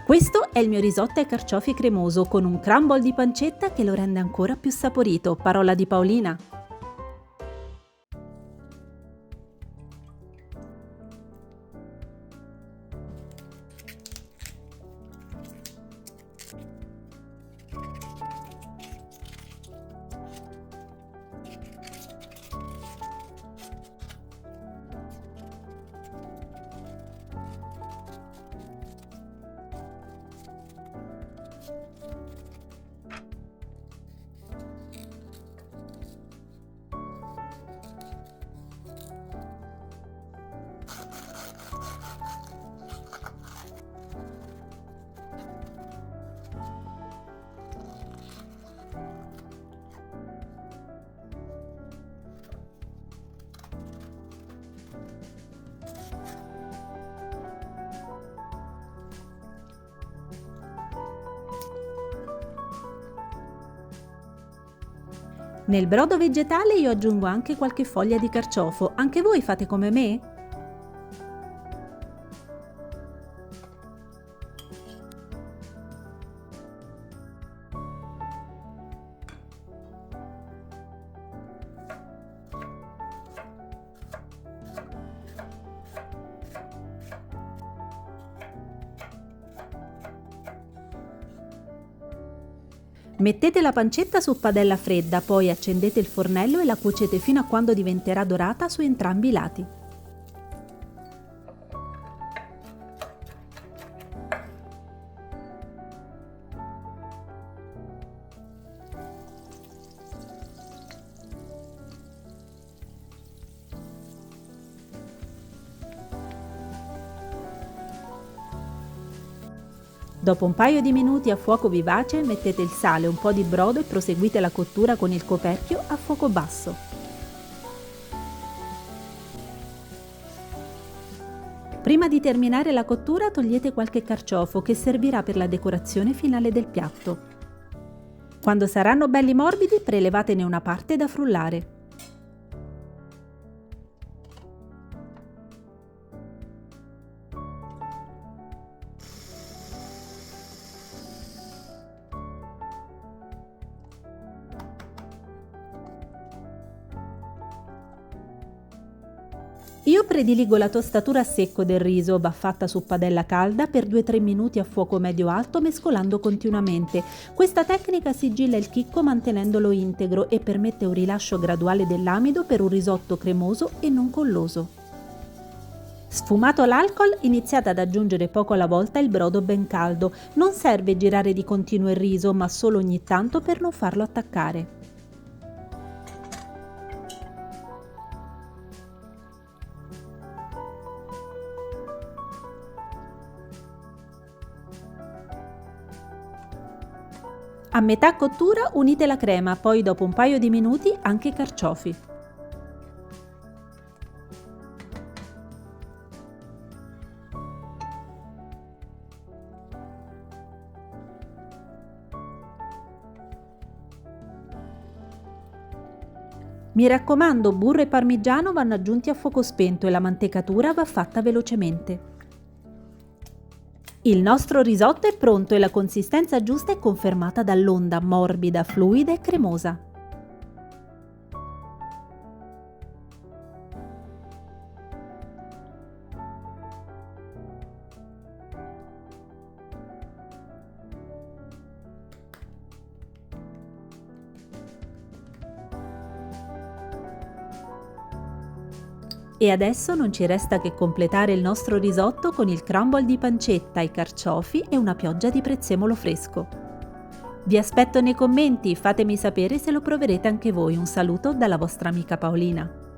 Questo è il mio risotto ai carciofi cremoso con un crumble di pancetta che lo rende ancora più saporito. Parola di Paolina. Nel brodo vegetale io aggiungo anche qualche foglia di carciofo. Anche voi fate come me? Mettete la pancetta su padella fredda, poi accendete il fornello e la cuocete fino a quando diventerà dorata su entrambi i lati. Dopo un paio di minuti a fuoco vivace mettete il sale, un po' di brodo e proseguite la cottura con il coperchio a fuoco basso. Prima di terminare la cottura togliete qualche carciofo che servirà per la decorazione finale del piatto. Quando saranno belli morbidi prelevatene una parte da frullare. Io prediligo la tostatura a secco del riso, va fatta su padella calda per 2-3 minuti a fuoco medio-alto mescolando continuamente. Questa tecnica sigilla il chicco mantenendolo integro e permette un rilascio graduale dell'amido per un risotto cremoso e non colloso. Sfumato l'alcol, iniziate ad aggiungere poco alla volta il brodo ben caldo. Non serve girare di continuo il riso, ma solo ogni tanto per non farlo attaccare. A metà cottura unite la crema, poi dopo un paio di minuti anche i carciofi. Mi raccomando, burro e parmigiano vanno aggiunti a fuoco spento e la mantecatura va fatta velocemente. Il nostro risotto è pronto e la consistenza giusta è confermata dall'onda morbida, fluida e cremosa. E adesso non ci resta che completare il nostro risotto con il crumble di pancetta, i carciofi e una pioggia di prezzemolo fresco. Vi aspetto nei commenti, fatemi sapere se lo proverete anche voi. Un saluto dalla vostra amica Paolina.